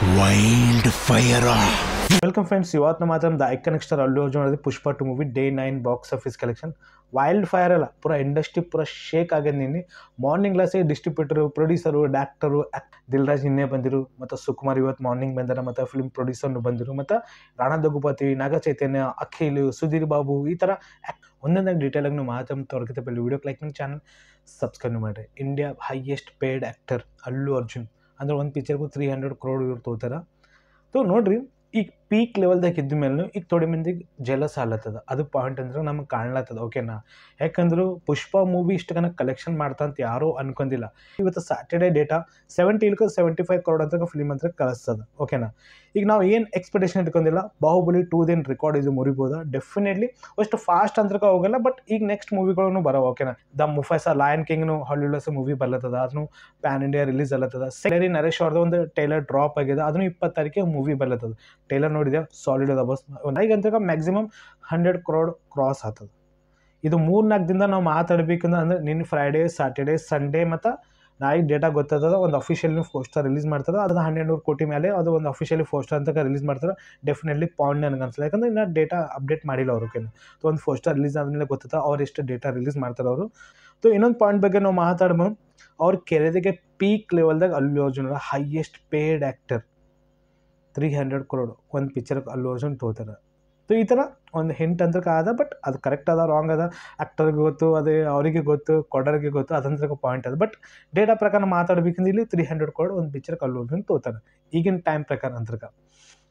Wild fire. Welcome friends, ಇವತ್ತು ಮಾತ್ರ the icon star Allu Arjun ಅವ್ರದ್ದು ಪುಷ್ಪ 2 movie day 9 box office collection wild fire ಅಲ್ಲ, ಪೂರಾ ಇಂಡಸ್ಟ್ರಿ ಪೂರಾ ಶೇಕ್ ಆಗ್ಯದ. ನಿನ್ನೆ morning ಕ್ಲಾಸೇ distributor, producer, doctor Dilraj ನಿನ್ನೆ ಬಂದಿರು, ಮತ್ತು ಸುಕುಮಾರ್ ಇವತ್ತು ಮಾರ್ನಿಂಗ್ ಬಂದಾರ, ಮತ್ತು ಫಿಲ್ಮ್ ಪ್ರೊಡ್ಯೂಸರ್ನು ಬಂದಿರು, ಮತ್ತು ರಾಣಾ ದಗುಪತಿ, ನಾಗ ಚೈತನ್ಯ, ಅಖಿಲ್, ಸುಧೀರ್ ಬಾಬು, ಈ ಥರ ಒಂದೊಂದಾಗಿ ಡೀಟೇಲಾಗಿ ನೀವು ಮಾತಾಡ್ತಾ ತೊಡಗಿತ ಪಲ್ಲಿ ವಿಡಿಯೋಕ್ಕೆ ಲೈಕ್ ಮಾಡಿ, ಚಾನಲ್ ಸಬ್ಸ್ಕ್ರೈಬ್ ಮಾಡಿರಿ. India highest paid actor Allu Arjun ಅಂದರೆ ಒಂದು ಪಿಕ್ಚರ್ಗೂ 300 crore ಇವ್ರು ತೋತಾರ. ನೋಡ್ರಿ, ಈಗ ಪೀಕ್ ಲೆವೆಲ್ದಾಗ ಇದ್ದ ಮೇಲೂ ಈಗ ಥೋಡೆ ಮಂದಿಗೆ ಜಲಸ್ ಆಲತ್ತದ. ಅದು ಪಾಯಿಂಟ್ ಅಂದ್ರೆ ನಮಗೆ ಕಾಣ್ಲತ್ತದ. ಓಕೆನಾ? ಯಾಕಂದ್ರೆ ಪುಷ್ಪ ಮೂವಿ ಇಷ್ಟು ಕನ ಕಲೆಕ್ಷನ್ ಮಾಡ್ತಾ ಅಂತ ಯಾರೂ ಅನ್ಕೊಂಡಿಲ್ಲ. ಇವತ್ತು ಸ್ಯಾಟರ್ಡೇ ಡೇಟಾ 75 crore ಅಂತ ಫಿಲ್ಮ್ ಅಂತ ಕಳಿಸ್ತದ. ಓಕೆನಾ? ಈಗ ನಾವು ಏನು ಎಕ್ಸ್ಪೆಕ್ಟೇಷನ್ ಇಟ್ಕೊಂಡಿಲ್ಲ, ಬಾಹುಬಲಿ 2 ರೆಕಾರ್ಡ್ ಇದು ಮುರಿಬೋದ. ಡೆಫಿನೆಟ್ಲಿ ಅಷ್ಟು ಫಾಸ್ಟ್ ಅಂತ ಹೋಗಲ್ಲ, ಬಟ್ ಈಗ ನೆಕ್ಸ್ಟ್ ಮೂವಿಗಳನ್ನು ಬರವ. ಓಕೆನಾ? ದ ಮುಫಾಸಾ, ಲಯನ್ ಕಿಂಗ್ನು ಹಾಲಿವುಡ್ ಮೂವಿ ಬರ್ಲತ್ತದ, ಅದನ್ನು ಪ್ಯಾನ್ ಇಂಡಿಯಾ ರಿಲೀಸ್ ಅಲ್ಲತ್ತದ. ಸೆಲೆರಿ ನರೇಶ್ ಅವ್ರದ್ದು ಒಂದು ಟೈಲರ್ ಡ್ರಾಪ್ ಆಗಿದೆ, ಅದನ್ನು 20 ತಾರೀಕಿಗೆ ಮೂವಿ ಬರ್ಲತ್ತದ. ಟೈಲರ್ ನೋಡಿದೆ, ಸಾಲಿಡ್ ಅದ ಬಸ್. ಈಗಂತ ಮ್ಯಾಕ್ಸಿಮಮ್ 100 crore ಕ್ರಾಸ್ ಆಗ್ತದೆ. ಇದು 3-4 ದಿನದ ನಾವು ಮಾತಾಡ್ಬೇಕಂದ್ರೆ ಅಂದರೆ ನಿನ್ನ ಫ್ರೈಡೇ, ಸ್ಯಾಟರ್ಡೇ, ಸಂಡೇ ಮತ್ತು ನಾಳೆ ಡೇಟಾ ಗೊತ್ತಾದ. ಒಂದು ಅಫಿಷಿಯಲಿ ಪೋಸ್ಟರ್ ರಿಲೀಸ್ ಮಾಡ್ತಾರೆ, ಅದು 100 ಕೋಟಿ ಮೇಲೆ ಅದು ಒಂದು ಅಫಿಷಿಯಲಿ ಪೋಸ್ಟರ್ ಅಂತ ರಿಲೀಸ್ ಮಾಡ್ತಾರೆ. ಡೆಫಿನೆಟ್ಲಿ ಪಾಯಿಂಟ್ ನನಗೆ ಅನ್ಸಲ್ಲ, ಯಾಕಂದ್ರೆ ಇನ್ನು ಡೇಟಾ ಅಪ್ಡೇಟ್ ಮಾಡಿಲ್ಲ ಅವರು. ಓಕೆನಾ? ಒಂದು ಪೋಸ್ಟರ್ ರಿಲೀಸ್ ಆದಮೇಲೆ ಗೊತ್ತಾದ ಅವ್ರು ಎಷ್ಟು ಡೇಟಾ ರಿಲೀಸ್ ಮಾಡ್ತಾರೆ ಅವರು. ಇನ್ನೊಂದು ಪಾಯಿಂಟ್ ಬಗ್ಗೆ ನಾವು ಮಾತಾಡ್ಬೋದು. ಅವ್ರ ಕೆರೆದಿಗೆ peak ಲೆವೆಲ್ದಾಗ Allu Arjun highest paid actor 300 crore ಒಂದು ಪಿಕ್ಚರ್ಗೆ ಅಲ್ಲು ಅರ್ಜುನ್ ತೋತಾರೆ. ಈ ಥರ ಒಂದು ಹಿಂಟ್ ಅಂತ ಆದ, ಬಟ್ ಅದು ಕರೆಕ್ಟ್ ಅದ ರಾಂಗ್ ಅದ ಆ್ಯಕ್ಟರ್ಗೆ ಗೊತ್ತು, ಅದೇ ಅವರಿಗೆ ಗೊತ್ತು, ಕೊಡೋರಿಗೆ ಗೊತ್ತು, ಅದಂತ್ರ ಪಾಯಿಂಟ್ ಅದ. ಬಟ್ ಡೇಟಾ ಪ್ರಕಾರ ಮಾತಾಡ್ಬೇಕಂದ್ರೆ ಇಲ್ಲಿ 300 crore ಒಂದು ಪಿಕ್ಚರ್ಗೆ ಅಲ್ಲು ಅರ್ಜುನ್ ತೋತಾರೆ ಈಗಿನ ಟೈಮ್ ಪ್ರಕಾರ ಅಂತಕ.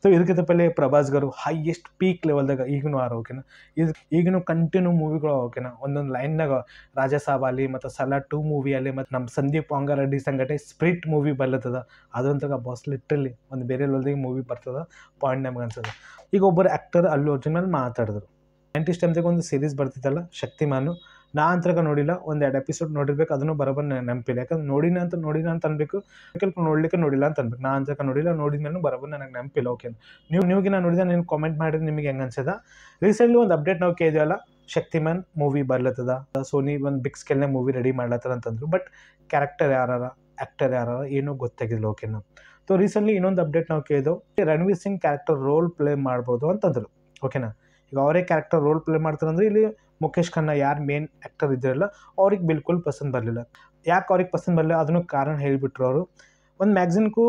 ಇದಕ್ಕಿಂತ ಪहिले ಪ್ರಭಾಸ್ ಗರು ಹೈಯೆಸ್ಟ್ ಪೀಕ್ ಲೆವೆಲ್ದಾಗ ಈಗಲೂ ಆರ. ಓಕೆನಾ? ಈಗಿನೂ ಕಂಟಿನ್ಯೂ ಮೂವಿಗಳು. ಓಕೆನಾ? ಒಂದೊಂದು ಲೈನ್ನಾಗ ರಾಜಾ ಸಾಬ್ ಅಲ್ಲಿ, ಮತ್ತು ಸಲಾರ್ 2 ಮೂವಿ ಅಲ್ಲಿ, ಮತ್ತು ನಮ್ಮ ಸಂದೀಪ್ ವಾಂಗಾರೆಡ್ಡಿ ಸಂಗಟೆ ಸ್ಪ್ರಿಟ್ ಮೂವಿ ಬರ್ಲತ್ತದ. ಅದಂತಗ ಬಾಸ್ ಲಿಟ್ರಲಿ ಒಂದು ಬೇರೆ ಲೆವೆಲ್ದಾಗ ಮೂವಿ ಬರ್ತದ. ಪಾಯಿಂಟ್ ನಮ್ಗೆ ಅನ್ಸದ. ಈಗ ಒಬ್ಬರು ಆ್ಯಕ್ಟರ್ ಅಲ್ಲು ಅರ್ಜುನ್ ಮೇಲೆ ಮಾತಾಡಿದ್ರು. 90s ಟೈಮ್ದಾಗ ಒಂದು ಸೀರೀಸ್ ಬರ್ತಿತ್ತಲ್ಲ ಶಕ್ತಿಮಾನು, ನಾ ಅಂತಕ ನೋಡಿಲ್ಲ, 1-2 ಎಪಿಸೋಡ್ ನೋಡಿರ್ಬೇಕು, ಅದನ್ನು ಬರೋಬ್ಬರ ನೆನಪಿಲ್ಲ. ಯಾಕಂದ್ರೆ ನೋಡಿನ ಅಂತ ಅನ್ಬೇಕು, ಸ್ವಲ್ಪ ನೋಡ್ಲಿಕ್ಕೆ ನೋಡಿಲ್ಲ ಅಂತ ಅನ್ಬೇಕು. ನಾ ಅಂತಕ ನೋಡಿಲ್ಲ, ನೋಡಿದ ಮೇಲೆ ಬರೋಬ್ಬರ ನನಗೆ ನೆನಪಿಲ್ಲ. ಓಕೆ, ನೀವಿಗೆ ನಾನು ನೋಡಿದ ನೀವು ಕಾಮೆಂಟ್ ಮಾಡಿದ್ರೆ ನಿಮಗೆ ಹೆಂಗೆ ಅನ್ಸದ. ರೀಸೆಂಟ್ಲಿ ಒಂದು ಅಪ್ಡೇಟ್ ನಾವು ಕೇಳಿದ್ವಲ್ಲ, ಶಕ್ತಿಮಾನ್ ಮೂವಿ ಬರ್ಲತ್ತದ, ಸೋನಿ ಒಂದು ಬಿಗ್ ಸ್ಕೇಲ್ನ ಮೂವಿ ರೆಡಿ ಮಾಡ್ಲತ್ತದ ಅಂತಂದ್ರು. ಬಟ್ ಕ್ಯಾರೆಕ್ಟರ್ ಯಾರಾರ, ಆ್ಯಕ್ಟರ್ ಯಾರು ಏನೂ ಗೊತ್ತಾಗಿಲ್ಲ. ಓಕೆನಾ? ರೀಸೆಂಟ್ಲಿ ಇನ್ನೊಂದು ಅಪ್ಡೇಟ್ ನಾವು ಕೇಳಿದೆವು, Ranveer Singh character role play ಮಾಡ್ಬೋದು ಅಂತಂದ್ರು. ಓಕೆನಾ? ಈಗ ಅವರೇ ಕ್ಯಾರೆಕ್ಟರ್ ರೋಲ್ ಪ್ಲೇ ಮಾಡ್ತಾರೆ ಅಂದರೆ ಇಲ್ಲಿ ಮುಖೇಶ್ ಖನ್ನಾ ಯಾರು ಮೇನ್ ಆ್ಯಕ್ಟರ್ ಇದ್ದಾರಲ್ಲ ಅವ್ರಿಗೆ ಬಿಲ್ಕುಲ್ ಪಸಂದ್ ಬರಲಿಲ್ಲ. ಯಾಕೆ ಅವ್ರಿಗೆ ಪಸಂದ್ ಬರಲಿಲ್ಲ ಅದನ್ನು ಕಾರಣ ಹೇಳಿಬಿಟ್ರು ಅವರು. ಒಂದು ಮ್ಯಾಗ್ಝಿನ್ಗೂ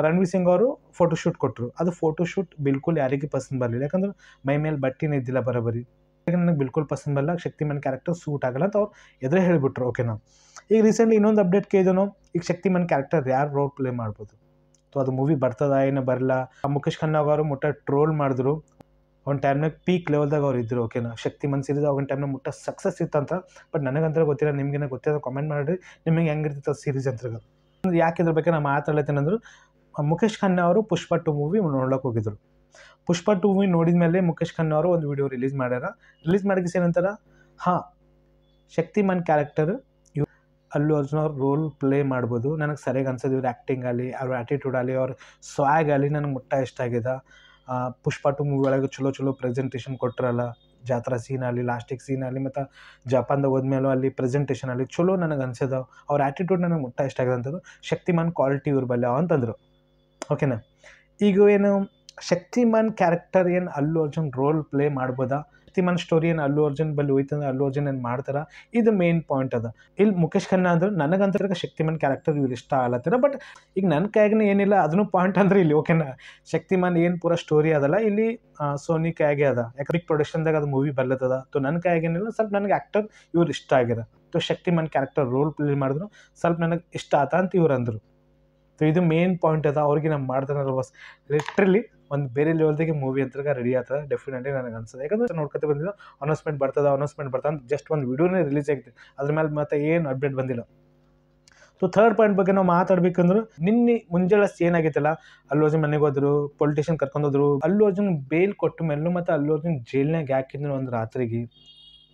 ರಣವೀರ್ ಸಿಂಗ್ ಅವರು ಫೋಟೋಶೂಟ್ ಕೊಟ್ಟರು. ಅದು ಫೋಟೋಶೂಟ್ ಬಿಲ್ಕುಲ್ ಯಾರಿಗೆ ಪಸಂದ್ ಬರಲಿಲ್ಲ, ಯಾಕಂದ್ರೆ ಮೈ ಮೇಲೆ ಬಟ್ಟೆನೇ ಇದ್ದಿಲ್ಲ ಬರೋಬರಿ. ಈಗ ನನಗೆ ಬಿಲ್ಕುಲ್ ಪಸಂದ್ ಬರಲ್ಲ, ಶಕ್ತಿಮಾನ್ ಕ್ಯಾರೆಕ್ಟರ್ ಸೂಟ್ ಆಗಲ್ಲ ಅಂತ ಅವ್ರು ಎದುರೇ ಹೇಳಿಬಿಟ್ರು. ಓಕೆನಾ? ಈಗ ರೀಸೆಂಟ್ಲಿ ಇನ್ನೊಂದು ಅಪ್ಡೇಟ್ ಕೇಳಿದನು, ಈಗ ಶಕ್ತಿಮಾನ್ ಕ್ಯಾರೆಕ್ಟರ್ ಯಾರು ರೋಲ್ ಪ್ಲೇ ಮಾಡ್ಬೋದು. ಅದು ಮೂವಿ ಬರ್ತದ ಏನೋ ಬರಲ್ಲ. ಮುಖೇಶ್ ಖನ್ನಾ ಅವರು ಮುಟ್ಟ ಟ್ರೋಲ್ ಮಾಡಿದ್ರು. ಒಂದು ಟೈಮ್ನಾಗ ಪೀಕ್ ಲೆವೆಲ್ದಾಗ ಅವ್ರು ಇದ್ದರು. ಓಕೆನಾ? ಶಕ್ತಿಮಾನ್ ಸೀರೀಸ್ ಒಂದು ಟೈಮ್ನಾಗ ಮುಟ್ಟ ಸಕ್ಸಸ್ ಇತ್ತಂತ. ಬಟ್ ನನಗಂತ ಗೊತ್ತಿಲ್ಲ, ನಿಮ್ಗೇನೋ ಗೊತ್ತಿಲ್ಲ ಕಾಮೆಂಟ್ ಮಾಡಿರಿ, ನಿಮಗೆ ಹೆಂಗಿರ್ತೈತೆ ಸೀರೀಸ್ ಅಂತ. ಯಾಕೆ ಇದ್ರ ಬಗ್ಗೆ ನಾನು ಮಾತಾಡ್ಲತ್ತೇನೆ ಅಂದ್ರೆ, ಮುಖೇಶ್ ಖನ್ನಾ ಅವರು ಪುಷ್ಪ 2 ಮೂವಿ ನೋಡ್ಲಿಕ್ಕೆ ಹೋಗಿದ್ರು. ಪುಷ್ಪ 2 ಮೂವಿ ನೋಡಿದ ಮೇಲೆ ಮುಖೇಶ್ ಖನ್ನಾ ಅವರು ಒಂದು ವಿಡಿಯೋ ರಿಲೀಸ್ ಮಾಡ್ಯಾರ. ರಿಲೀಸ್ ಮಾಡಿದ ಏನಂತಾರ, ಶಕ್ತಿಮಾನ್ ಕ್ಯಾರೆಕ್ಟರ್ ಅಲ್ಲು ಅರ್ಜುನ್ ಅವ್ರು ರೋಲ್ ಪ್ಲೇ ಮಾಡ್ಬೋದು. ನನಗೆ ಸರಿಯಾಗಿ ಅನ್ಸೋದು ಇವ್ರ ಆ್ಯಕ್ಟಿಂಗ್ ಆಗಲಿ, ಅವ್ರ ಆ್ಯಟಿಟ್ಯೂಡ್ ಆಗಲಿ, ಅವ್ರ ಸ್ವಾಗ್ ಆಗಲಿ ನನಗೆ ಮುಟ್ಟ ಇಷ್ಟ ಆಗಿದೆ. ಪುಷ್ಪ 2 ಮೂವಿ ಒಳಗೆ ಚಲೋ ಪ್ರೆಸೆಂಟೇಷನ್ ಕೊಟ್ಟರಲ್ಲ, ಜಾತ್ರಾ ಸೀನ್ ಆಗಲಿ, ಲಾಸ್ಟಿಗೆ ಸೀನ್ ಆಗಲಿ, ಮತ್ತು ಜಪಾನ್ದಾಗ ಹೋದ್ಮೇಲೂ ಅಲ್ಲಿ ಪ್ರೆಸೆಂಟೇಷನ್ ಆಗಲಿ ಚಲೋ ನನಗೆ ಅನ್ಸೋದು. ಅವ್ರ ಆ್ಯಟಿಟ್ಯೂಡ್ ನನಗೆ ಮುಟ್ಟ ಇಷ್ಟ ಆಗಿದೆ ಅಂತಂದ್ರು. ಶಕ್ತಿಮಾನ್ ಕ್ವಾಲಿಟಿ ಇವ್ರ ಬಲ್ಲ ಅಂತಂದರು. ಓಕೆನಾ? ಈಗ ಏನು ಶಕ್ತಿಮಾನ್ ಕ್ಯಾರೆಕ್ಟರ್ ಏನು ಅಲ್ಲು ಅರ್ಜುನ್ ರೋಲ್ ಪ್ಲೇ ಮಾಡ್ಬೋದಾ, ಶಕ್ತಿಮಾನ್ ಸ್ಟೋರಿ ಏನು ಅಲ್ಲು ಅರ್ಜುನ್ ಬಲ್ಲಿ ಹೋಯ್ತಂದ್ರೆ ಅಲ್ಲು ಅರ್ಜುನ್ ಏನು ಮಾಡ್ತಾರ, ಇದು ಮೇನ್ ಪಾಯಿಂಟ್ ಅದ. ಇಲ್ಲಿ ಮುಖೇಶ್ ಖನ್ನಾ ಅಂದ್ರೆ ನನಗಂತ ಶಕ್ತಿಮಾನ್ ಕ್ಯಾರೆಕ್ಟರ್ ಇವ್ರು ಇಷ್ಟ ಆಗಲತ್ತೀರ. ಬಟ್ ಈಗ ನನ್ನ ಕೈಯಾಗನೇ ಏನಿಲ್ಲ, ಅದನ್ನು ಪಾಯಿಂಟ್ ಅಂದ್ರೆ ಇಲ್ಲಿ. ಓಕೆನಾ? ಶಕ್ತಿಮಾನ್ ಏನು ಪೂರ ಸ್ಟೋರಿ ಅದಲ್ಲ ಇಲ್ಲಿ ಸೋನಿ ಕೈಯಾಗೆ ಅದ, ಯಾಕಂದ್ರೆ ಪ್ರೊಡಕ್ಷನ್ದಾಗ ಅದು ಮೂವಿ ಬರ್ಲತ್ತದ. ನನ್ನ ಕೈಯಾಗೇನಿಲ್ಲ, ಸ್ವಲ್ಪ ನನಗೆ ಆ್ಯಕ್ಟರ್ ಇವ್ರು ಇಷ್ಟ ಆಗ್ಯಾರ. ಶಕ್ತಿಮಾನ್ ಕ್ಯಾರೆಕ್ಟರ್ ರೋಲ್ ಪ್ಲೇ ಮಾಡಿದ್ರು ಸ್ವಲ್ಪ ನನಗೆ ಇಷ್ಟ ಆತ ಅಂತ ಇವ್ರು ಅಂದರು. ಇದು ಮೇನ್ ಪಾಯಿಂಟ್ ಅದ. ಅವ್ರಿಗೆ ನಾವು ಮಾಡ್ತಾನಲ್ಲ ಬಸ್ ಲಿಟ್ರಲಿ ಒಂದು ಬೇರೆ ಲೆವೆಲ್ದಾಗೆ ಮೂವಿ ಅಂತ ರೆಡಿ ಆಗ್ತದೆ. ಡೆಫಿನೆಟ್ಲಿ ನನಗೆ ಅನ್ಸುತ್ತೆ, ಯಾಕಂದ್ರೆ ನೋಡ್ಕೊತ ಬಂದಿದ್ದು ಅನೌನ್ಸ್ಮೆಂಟ್ ಬರ್ತದೆ ಅಂತ ಜಸ್ಟ್ ಒಂದು ವಿಡಿಯೋನೇ ರಿಲೀಸ್ ಆಗಿದೆ. ಅದ್ರ ಮೇಲೆ ಮತ್ತೆ ಏನು ಅಪ್ಡೇಟ್ ಬಂದಿಲ್ಲ. ಥರ್ಡ್ ಪಾಯಿಂಟ್ ಬಗ್ಗೆ ನಾವು ಮಾತಾಡ್ಬೇಕಂದ್ರೆ, ನಿನ್ನೆ ಮುಂಜಾನೆ ಏನಾಗಿತ್ತಲ್ಲ, ಅಲ್ಲು ಅರ್ಜುನ್ ಮನೆಗೆ ಹೋದ್ರು, ಪೊಲಿಟಿಷಿಯನ್ ಕರ್ಕೊಂಡೋದ್ರು. ಅಲ್ಲು ಅರ್ಜುನ್ ಬೇಲ್ ಕೊಟ್ಟ ಮೇಲೂ ಮತ್ತು ಅಲ್ಲು ಅರ್ಜುನ್ ಜೈಲ್ನಾಗ ಯಾಕಿದ್ರು ಒಂದು ರಾತ್ರಿಗೆ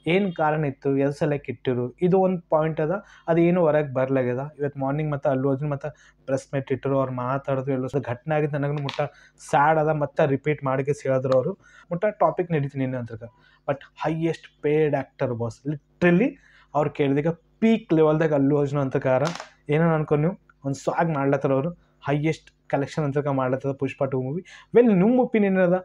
ಏನು ಕಾರಣ ಇತ್ತು, ಎದು ಸಲಕ್ಕೆ ಇಟ್ಟಿರು, ಇದು ಒಂದು ಪಾಯಿಂಟ್ ಅದ. ಅದು ಏನು ಹೊರಗೆ ಬರಲಾಗ್ಯದ. ಇವತ್ತು ಮಾರ್ನಿಂಗ್ ಮತ್ತು ಅಲ್ಲು ಅರ್ಜುನ್ ಮತ್ತು ಪ್ರೆಸ್ ಮೀಟ್ ಇಟ್ಟರು, ಅವ್ರು ಮಾತಾಡಿದ್ರು. ಎಲ್ಲ ಘಟನೆ ಆಗಿದ್ದು ನನಗೂ ಮುಟ್ಟ ಸ್ಯಾಡ್ ಅದ, ಮತ್ತು ರಿಪೀಟ್ ಮಾಡಿಕೆ ಹೇಳಿದ್ರು ಅವರು. ಮುಟ್ಟ ಟಾಪಿಕ್ ನಡೀತೀನಿ ನಿನ್ನೆ ಅಂತ. But highest paid actor boss literally ಅವ್ರು ಕೇಳಿದಾಗ ಪೀಕ್ ಲೆವೆಲ್ದಾಗ ಅಲ್ಲು ಅರ್ಜುನ್ ಅಂತ ಏನೋ ಅನ್ಕೊಂಡು ನೀವು ಒಂದು ಸ್ವಾಗ್ ಮಾಡ್ಲತ್ತಾರ ಅವರು. ಹೈಯೆಸ್ಟ್ ಕಲೆಕ್ಷನ್ ಅಂತ ಮಾಡ್ಲತ್ತದ ಪುಷ್ಪ 2 ಮೂವಿ. ವೆಲ್ ನಿಮ್ಮ ಒಪಿನಿಯನ್ ಅದ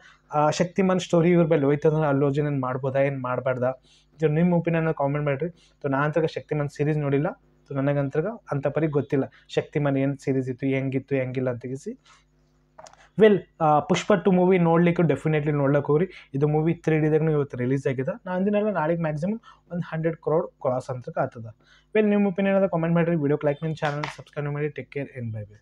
ಶಕ್ತಿಮಾನ್ ಸ್ಟೋರಿ ಇವ್ರ ಮೇಲೆ ಹೋಯ್ತಂದ್ರೆ ಅಲ್ಲು ಅರ್ಜುನ್ ಏನು ಮಾಡ್ಬೋದಾ ಏನು ಮಾಡಬಾರ್ದಾ, ಇದು ನಿಮ್ಮ ಒಪಿನಿಯನ್ ಕಾಮೆಂಟ್ ಮಾಡಿರಿ. ಸೊ ನಾನು ಅಂತಗ ಶಕ್ತಿಮಾನ್ ಸೀರೀಸ್ ನೋಡಿಲ್ಲ, ಸೊ ನನಗಂತಗ ಅಂಥ ಪರಿ ಗೊತ್ತಿಲ್ಲ ಶಕ್ತಿಮಾನ್ ಏನು ಸೀರೀಸ್ ಇತ್ತು, ಹೆಂಗಿತ್ತು ಹೆಂಗಿಲ್ಲ ಅಂತ ತೆಗಿಸಿ. ವೆಲ್ ಪುಷ್ಪ 2 ಮೂವಿ ನೋಡ್ಲಿಕ್ಕೆ ಡೆಫಿನೆಟ್ಲಿ ನೋಡ್ಲಿಕ್ಕೆ ಹೋಗ್ರಿ. ಇದು ಮೂವಿ 3Dದಾಗೂ ಇವತ್ತು ರಿಲೀಸ್ ಆಗಿದೆ. ನಾನು ಅಂದಿನಲ್ಲ ನಾಳೆಗೆ ಮ್ಯಾಕ್ಸಿಮಮ್ ಒಂದು 100 crore ಕ್ರಾಸ್ ಅಂತ ಆಗ್ತದೆ. ವೆಲ್ ನಿಮ್ಮ ಒಪಿನಿಯನ್ ಅದ ಕಾಮೆಂಟ್ ಮಾಡಿರಿ. ವಿಡಿಯೋಕ್ಕೆ ಲೈಕ್ ಮಾಡಿ, ಚಾನಲ್ ಸಬ್ಸ್ಕ್ರೈಬ್ ಮಾಡಿ. Take care and bye bye.